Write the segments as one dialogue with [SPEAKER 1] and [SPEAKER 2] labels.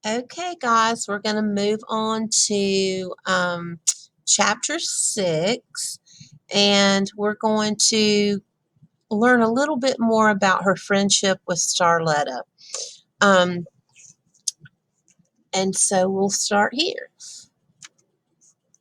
[SPEAKER 1] Okay, guys, we're going to move on to chapter 6, and we're going to learn a little bit more about her friendship with Starletta. Um, and so we'll start here.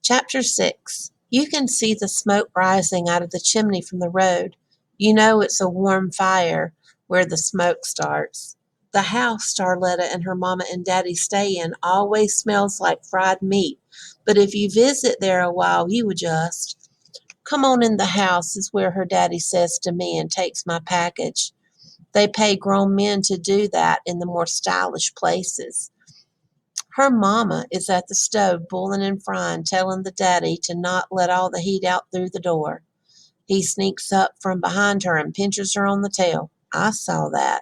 [SPEAKER 1] Chapter 6. You can see the smoke rising out of the chimney from the road. You know it's a warm fire where the smoke starts. The house Starletta and her mama and daddy stay in always smells like fried meat, but if you visit there a while, you adjust. Come on in the house, is where her daddy says to me and takes my package. They pay grown men to do that in the more stylish places. Her mama is at the stove boiling and frying, telling the daddy to not let all the heat out through the door. He sneaks up from behind her and pinches her on the tail. I saw that.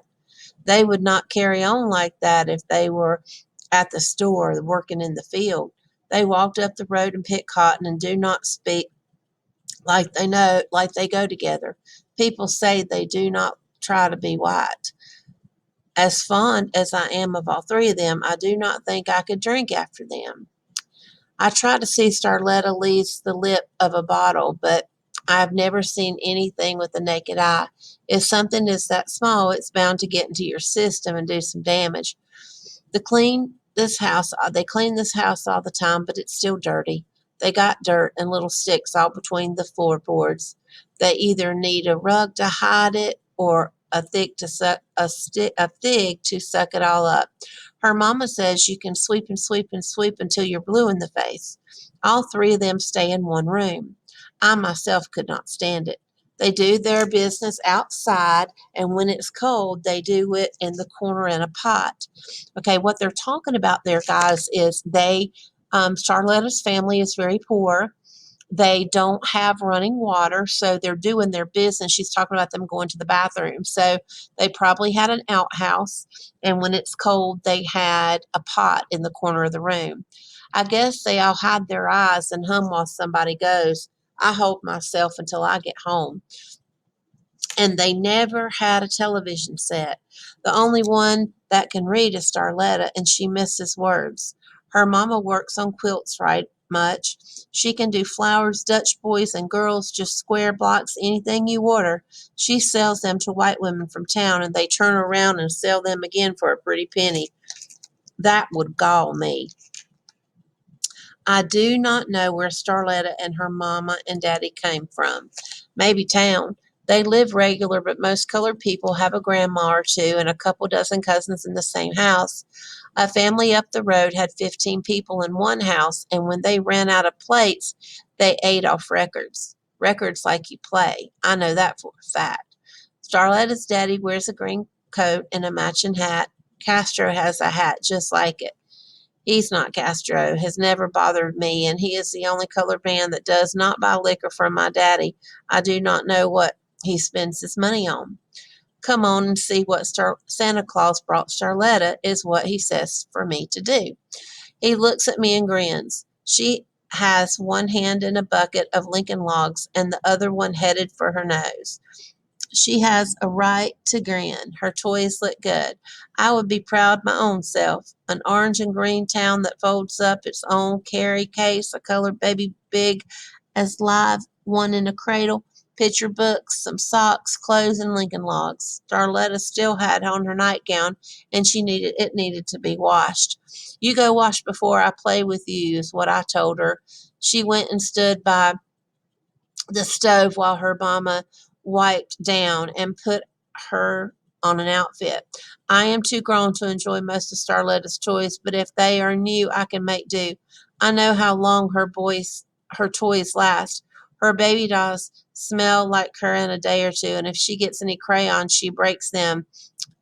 [SPEAKER 1] They would not carry on like that if they were at the store working in the field. They walked up the road and picked cotton and do not speak like they go together. People say they do not try to be white. As fond as I am of all three of them, I do not think I could drink after them. I try to see Starletta leaves the lip of a bottle, but I have never seen anything with the naked eye. If something is that small, it's bound to get into your system and do some damage. They clean this house all the time, but it's still dirty. They got dirt and little sticks all between the floorboards. They either need a rug to hide it or a fig to suck it all up. Her mama says you can sweep and sweep and sweep until you're blue in the face. All three of them stay in one room. I myself could not stand it. They do their business outside, and when it's cold, they do it in the corner in a pot. Okay, what they're talking about there, guys, is Charletta's family is very poor. They don't have running water, so they're doing their business. She's talking about them going to the bathroom. So they probably had an outhouse, and when it's cold, they had a pot in the corner of the room. I guess they all hide their eyes and hum while somebody goes. I hold myself until I get home. And they never had a television set. The only one that can read is Starletta, and she misses words. Her mama works on quilts right much. She can do flowers, Dutch boys and girls, just square blocks, anything you order. She sells them to white women from town, and they turn around and sell them again for a pretty penny. That would gall me. I do not know where Starletta and her mama and daddy came from. Maybe town. They live regular, but most colored people have a grandma or two and a couple dozen cousins in the same house. A family up the road had 15 people in one house, and when they ran out of plates, they ate off records. Records like you play. I know that for a fact. Starletta's daddy wears a green coat and a matching hat. Castro has a hat just like it. He's not Castro, has never bothered me, and he is the only colored man that does not buy liquor from my daddy. I do not know what he spends his money on. Come on and see what Santa Claus brought Starletta, is what he says for me to do. He looks at me and grins. She has one hand in a bucket of Lincoln logs and the other one headed for her nose. She has a right to grin. Her toys look good. I would be proud my own self. An orange and green town that folds up its own carry case, a colored baby big as live one in a cradle, picture books, some socks, clothes, and Lincoln logs. Starletta still had on her nightgown, and it needed to be washed. You go wash before I play with you, is what I told her. She went and stood by the stove while her mama wiped down and put her on an outfit. I am too grown to enjoy most of Starletta's toys, but if they are new, I can make do. I know how long her toys last. Her baby dolls smell like her in a day or two, and if she gets any crayons, she breaks them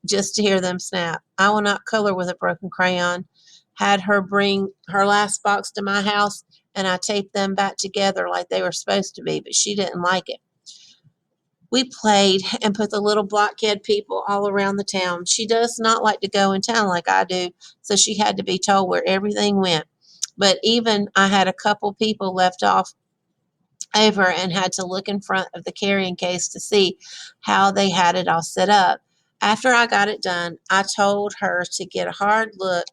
[SPEAKER 1] just to hear them snap. I will not color with a broken crayon. Had her bring her last box to my house, and I taped them back together like they were supposed to be, but she didn't like it. We played and put the little blockhead people all around the town. She does not like to go in town like I do, so she had to be told where everything went. But even I had a couple people left off over and had to look in front of the carrying case to see how they had it all set up. After I got it done, I told her to get a hard look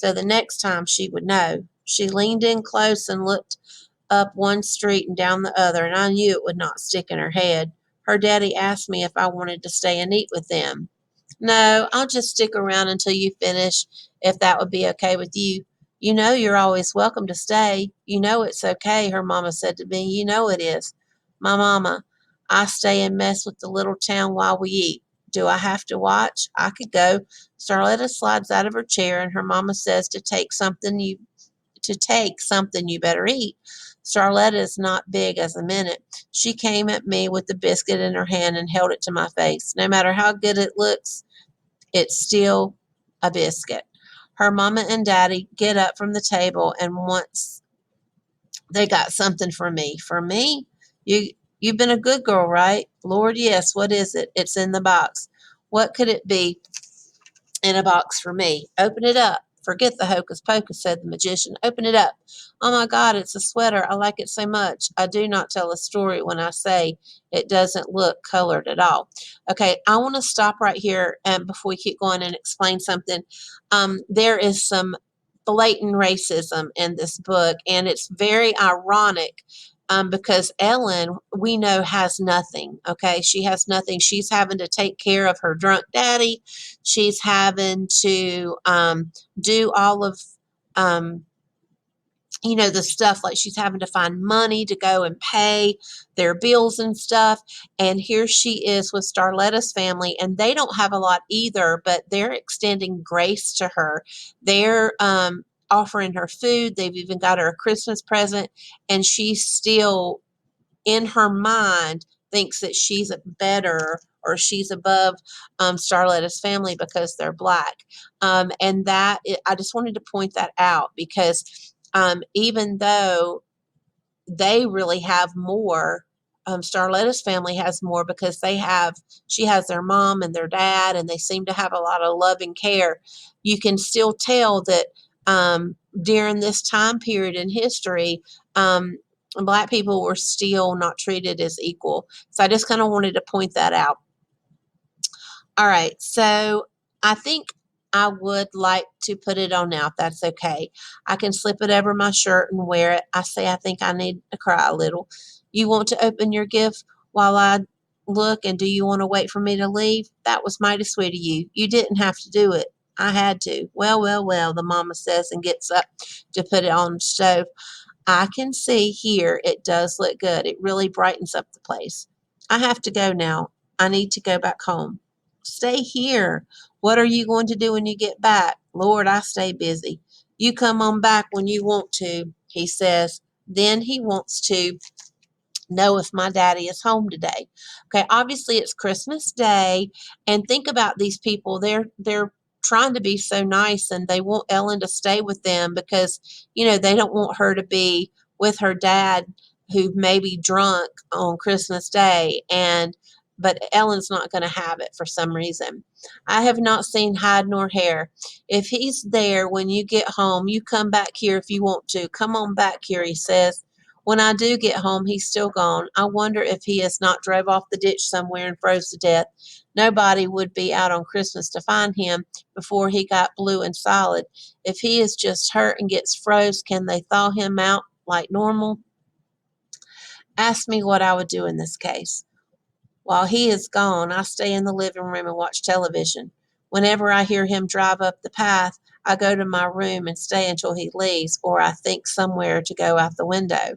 [SPEAKER 1] so the next time she would know. She leaned in close and looked up one street and down the other, and I knew it would not stick in her head. Her daddy asked me if I wanted to stay and eat with them. No, I'll just stick around until you finish, if that would be okay with you. You know you're always welcome to stay. You know it's okay, her mama said to me. You know it is. My mama, I stay and mess with the little town while we eat. Do I have to watch? I could go. Starletta slides out of her chair and her mama says to take something you better eat. Starletta is not big as a minute. She came at me with the biscuit in her hand and held it to my face. No matter how good it looks, it's still a biscuit. Her mama and daddy get up from the table and once they got something for me. For me? You've been a good girl, right? Lord, yes. What is it? It's in the box. What could it be in a box for me? Open it up. Forget the hocus pocus, said the magician. Open it up. Oh my God, it's a sweater. I like it so much. I do not tell a story when I say it doesn't look colored at all. Okay, I want to stop right here and before we keep going and explain something. There is some blatant racism in this book, and it's very ironic because Ellen, we know, has nothing. Okay, she has nothing. She's having to take care of her drunk daddy. She's having to do all of um, the stuff, like she's having to find money to go and pay their bills and stuff. And here she is with Starletta's family, and they don't have a lot either, but they're extending grace to her. They're offering her food. They've even got her a Christmas present, and she's still in her mind thinks that she's better or she's above Starletta's family because they're black. And I just wanted to point that out because even though they really have more, Starletta's family has more because she has their mom and their dad, and they seem to have a lot of love and care. You can still tell that during this time period in history, black people were still not treated as equal. So I just kind of wanted to point that out. All right, so I think I would like to put it on now, if that's okay. I can slip it over my shirt and wear it. I think I need to cry a little. You want to open your gift while I look, and do you want to wait for me to leave? That was mighty sweet of you. You didn't have to do it. I had to. Well, well, well, the mama says and gets up to put it on the stove. I can see here it does look good. It really brightens up the place. I have to go now. I need to go back home. Stay here. What are you going to do when you get back? Lord, I stay busy. You come on back when you want to, he says. Then he wants to know if my daddy is home today. Okay, obviously it's Christmas Day, and think about these people. They're trying to be so nice, and they want Ellen to stay with them because they don't want her to be with her dad who may be drunk on Christmas Day, and but Ellen's not going to have it for some reason. I have not seen hide nor hair. If he's there when you get home, you come back here if you want to. Come on back here, he says. When I do get home, he's still gone. I wonder if he has not drove off the ditch somewhere and froze to death. Nobody would be out on Christmas to find him before he got blue and solid. If he is just hurt and gets froze, can they thaw him out like normal? Ask me what I would do in this case. While he is gone, I stay in the living room and watch television. Whenever I hear him drive up the path, I go to my room and stay until he leaves, or I think somewhere to go out the window.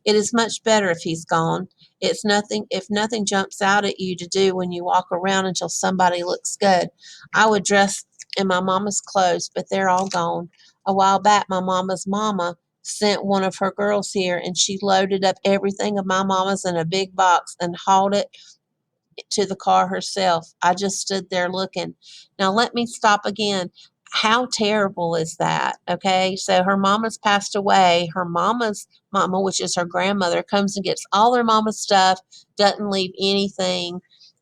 [SPEAKER 1] It is much better if he's gone. It's nothing if nothing jumps out at you to do when you walk around until somebody looks good. I would dress in my mama's clothes, but they're all gone. A while back my mama's mama sent one of her girls here, and she loaded up everything of my mama's in a big box and hauled it to the car herself. I just stood there looking. Now, let me stop again. How terrible is that? Okay, so her mama's passed away. Her mama's mama, which is her grandmother, comes and gets all her mama's stuff, doesn't leave anything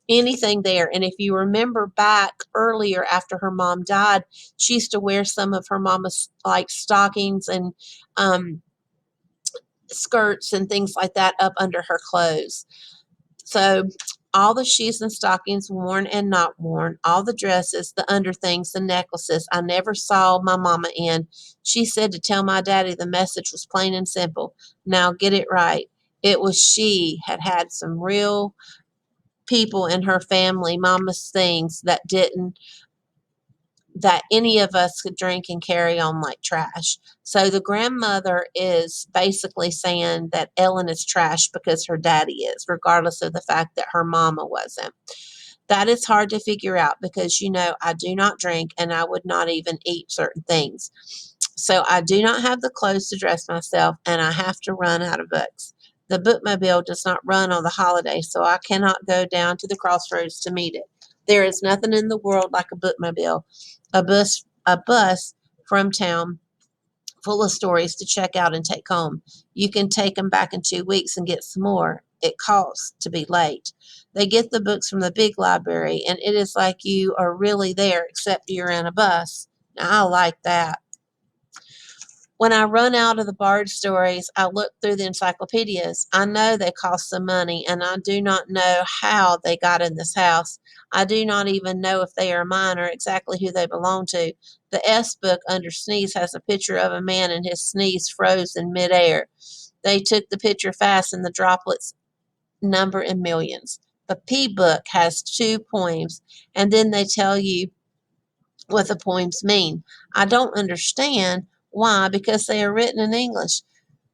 [SPEAKER 1] there. And if you remember back earlier after her mom died, she used to wear some of her mama's like stockings and skirts and things like that up under her clothes. So All the shoes and stockings, worn and not worn, all the dresses, the underthings, the necklaces I never saw my mama in. She said to tell my daddy the message was plain and simple. Now get it right. It was she had some real people in her family, mama's things that any of us could drink and carry on like trash. So the grandmother is basically saying that Ellen is trash because her daddy is, regardless of the fact that her mama wasn't. That is hard to figure out because, I do not drink and I would not even eat certain things. So I do not have the clothes to dress myself and I have to run out of books. The bookmobile does not run on the holidays, so I cannot go down to the crossroads to meet it. There is nothing in the world like a bookmobile, a bus from town full of stories to check out and take home. You can take them back in 2 weeks and get some more. It costs to be late. They get the books from the big library, and it is like you are really there, except you're in a bus. Now, I like that. When I run out of the Bard stories, I look through the encyclopedias. I know they cost some money, and I do not know how they got in this house. I do not even know if they are mine or exactly who they belong to. The S book under sneeze has a picture of a man and his sneeze froze in midair. They took the picture fast and the droplets number in millions. The P book has two poems, and then they tell you what the poems mean. I don't understand why, because they are written in English.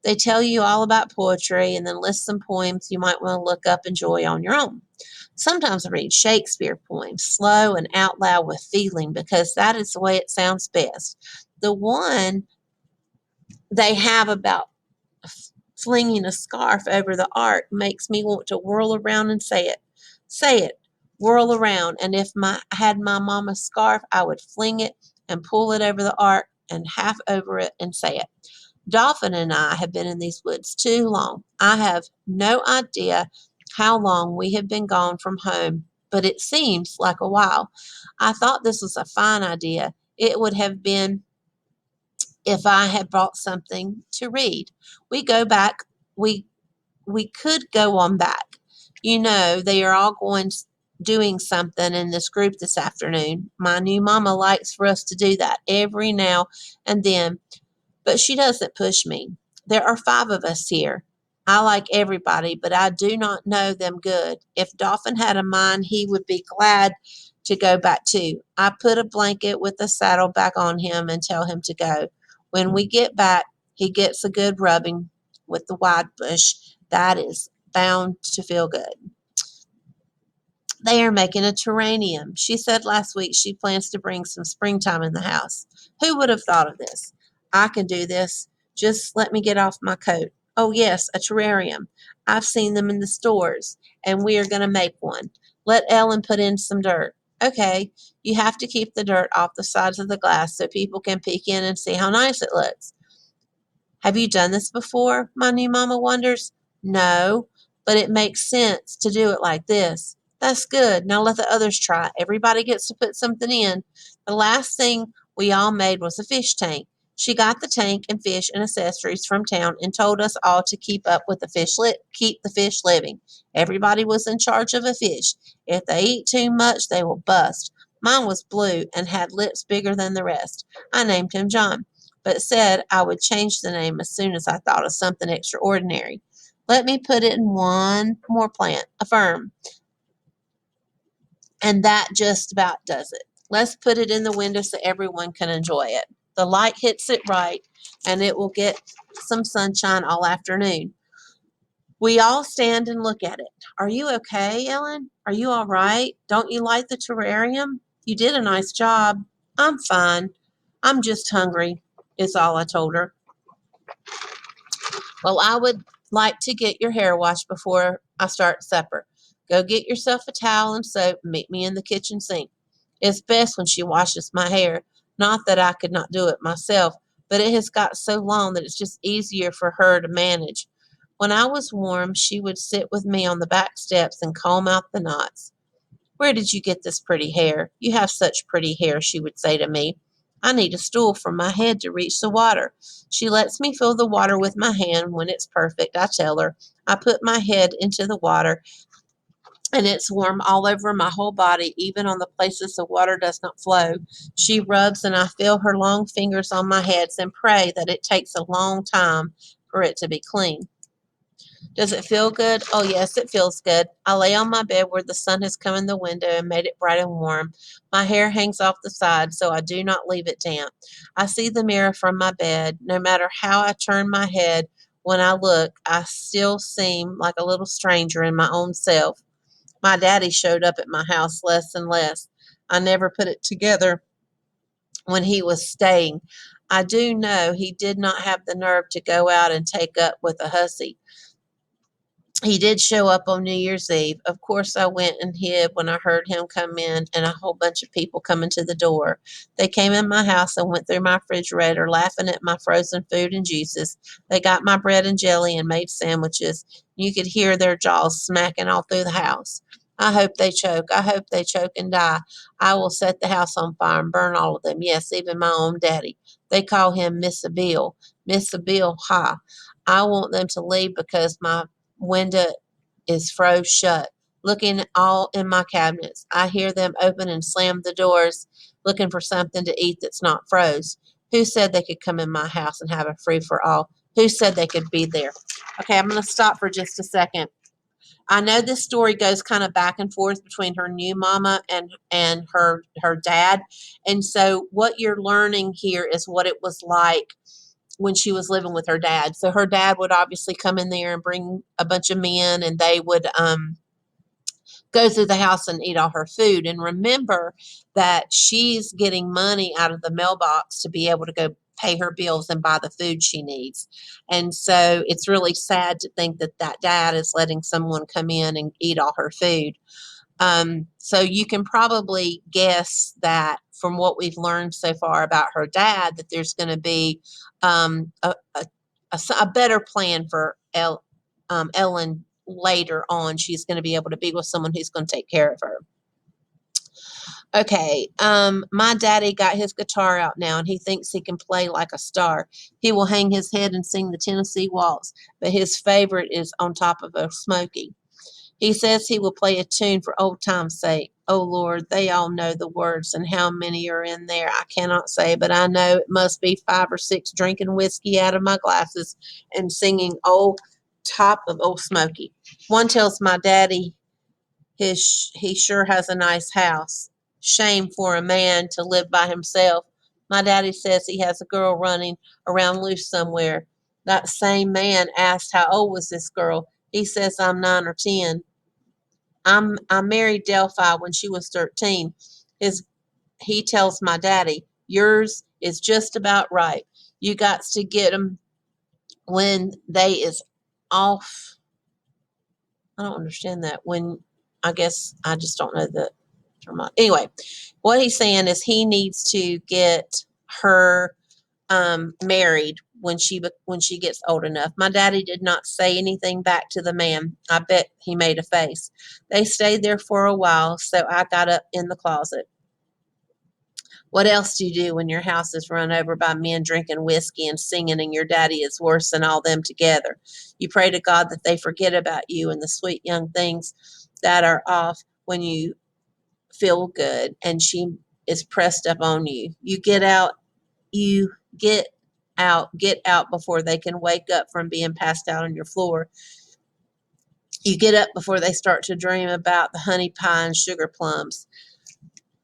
[SPEAKER 1] They tell you all about poetry and then list some poems you might want to look up and enjoy on your own. Sometimes I read Shakespeare poems slow and out loud with feeling because that is the way it sounds best. The one they have about flinging a scarf over the ark makes me want to whirl around and say it. Say it. Whirl around. And if I had my mama's scarf, I would fling it and pull it over the ark and half over it and say it. Dolphin and I have been in these woods too long. I have no idea how long we have been gone from home, but it seems like a while. I thought this was a fine idea. It would have been if I had brought something to read. We go back. We we could go on back. They are all doing something in this group this afternoon. My new mama likes for us to do that every now and then, but she doesn't push me. There are 5 of us here. I like everybody, but I do not know them good. If Dolphin had a mind, he would be glad to go back too. I put a blanket with a saddle back on him and tell him to go. When we get back, he gets a good rubbing with the wide bush. That is bound to feel good. They are making a terrarium. She said last week she plans to bring some springtime in the house. Who would have thought of this? I can do this. Just let me get off my coat. Oh, yes, a terrarium. I've seen them in the stores, and we are going to make one. Let Ellen put in some dirt. Okay, you have to keep the dirt off the sides of the glass so people can peek in and see how nice it looks. Have you done this before? My new mama wonders. No, but it makes sense to do it like this. That's good. Now let the others try. Everybody gets to put something in. The last thing we all made was a fish tank. She got the tank and fish and accessories from town and told us all to keep the fish living. Everybody was in charge of a fish. If they eat too much, they will bust. Mine was blue and had lips bigger than the rest. I named him John, but said I would change the name as soon as I thought of something extraordinary. Let me put it in one more plant, a fern, and that just about does it. Let's put it in the window so everyone can enjoy it. The light hits it right, and it will get some sunshine all afternoon. We all stand and look at it. Are you okay, Ellen? Are you all right? Don't you like the terrarium? You did a nice job. I'm fine. I'm just hungry, is all I told her. Well, I would like to get your hair washed before I start supper. Go get yourself a towel and soap and meet me in the kitchen sink. It's best when she washes my hair. Not that I could not do it myself, but it has got so long that it's just easier for her to manage. When I was warm, she would sit with me on the back steps and comb out the knots. Where did you get this pretty hair? You have such pretty hair, she would say to me. I need a stool for my head to reach the water. She lets me fill the water with my hand when it's perfect, I tell her. I put my head into the water and it's warm all over my whole body, even on the places the water does not flow. She rubs, and I feel her long fingers on my head and pray that it takes a long time for it to be clean. Does it feel good? Oh, yes, it feels good. I lay on my bed where the sun has come in the window and made it bright and warm. My hair hangs off the side, so I do not leave it damp. I see the mirror from my bed. No matter how I turn my head when I look, I still seem like a little stranger in my own self. My daddy showed up at my house less and less. I never put it together when he was staying. I do know he did not have the nerve to go out and take up with a hussy. He did show up on New Year's Eve. Of course, I went and hid when I heard him come in and a whole bunch of people coming to the door. They came in my house and went through my refrigerator, laughing at my frozen food and juices. They got my bread and jelly and made sandwiches. You could hear their jaws smacking all through the house. I hope they choke. I hope they choke and die. I will set the house on fire and burn all of them. Yes, even my own daddy. They call him Missa Bill. Missa Bill, ha. I want them to leave because my window is froze shut. Looking all in my cabinets, I hear them open and slam the doors, looking for something to eat that's not froze. Who said they could come in my house and have a free for all? Who said they could be there? Okay, I'm going to stop for just a second. I know this story goes kind of back and forth between her new mama and her dad. And so what you're learning here is what it was like when she was living with her dad. So her dad would obviously come in there and bring a bunch of men, and they would go through the house and eat all her food. And remember that she's getting money out of the mailbox to be able to go pay her bills and buy the food she needs. And so it's really sad to think that that dad is letting someone come in and eat all her food. So you can probably guess that from what we've learned so far about her dad, that there's going to be a better plan for Ellen later on. She's going to be able to be with someone who's going to take care of her. Okay, my daddy got his guitar out now and he thinks he can play like a star. He will hang his head and sing the Tennessee Waltz, but his favorite is On Top of a Smoky. He says he will play a tune for old time's sake. Oh Lord, they all know the words, and how many are in there I cannot say, but I know it must be 5 or 6 drinking whiskey out of my glasses and singing Old Top of Old Smoky. One tells my daddy he sure has a nice house. Shame for a man to live by himself. My daddy says he has a girl running around loose somewhere. That same man asked how old was this girl. He says I'm 9 or 10. I married Delphi when she was 13. His He tells my daddy, yours is just about right. You got to get them when they is off. I don't understand that. When I guess I just don't know the term. Anyway, what he's saying is he needs to get her married when she gets old enough. My daddy did not say anything back to the man. I bet he made a face. They stayed there for a while, so I got up in the closet. What else do you do when your house is run over by men drinking whiskey and singing and your daddy is worse than all them together? You pray to God that they forget about you and the sweet young things that are off when you feel good and she is pressed up on you. You get out before they can wake up from being passed out on your floor. You get up before they start to dream about the honey pie and sugar plums.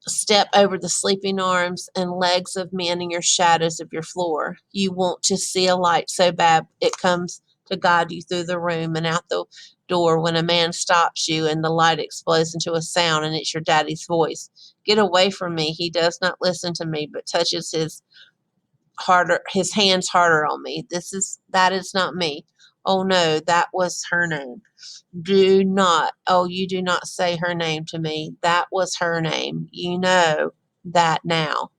[SPEAKER 1] Step over the sleeping arms and legs of men in your shadows of your floor. You want to see a light so bad it comes to guide you through the room and out the door when a man stops you and the light explodes into a sound and it's your daddy's voice. Get away from me. He does not listen to me but touches his hands harder on me. That is not me. Oh no, that was her name. You do not say her name to me. That was her name. You know that now.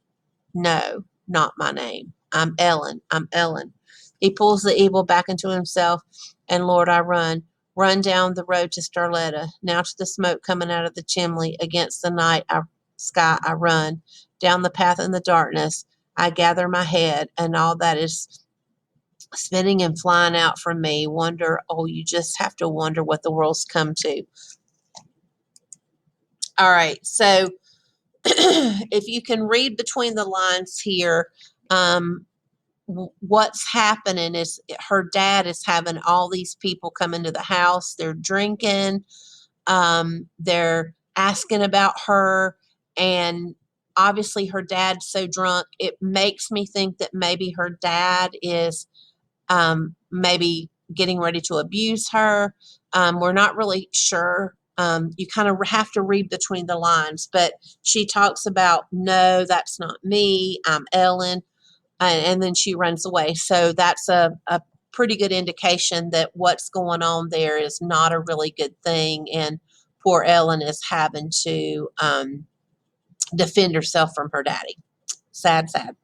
[SPEAKER 1] No, not my name. I'm Ellen. I'm Ellen. He pulls the evil back into himself, and Lord, I run down the road to Starletta, now to the smoke coming out of the chimney. Against the sky, I run down the path in the darkness. I gather my head, and all that is spinning and flying out from me. Wonder, oh, you just have to wonder what the world's come to. All right. So if you can read between the lines here, um, what's happening is her dad is having all these people come into the house. They're drinking. They're asking about her. And obviously, her dad's so drunk, it makes me think that maybe her dad is maybe getting ready to abuse her. We're not really sure. You kind of have to read between the lines, but she talks about, no, that's not me. I'm Ellen. And then she runs away. So that's a pretty good indication that what's going on there is not a really good thing. And poor Ellen is having to defend herself from her daddy. Sad, sad.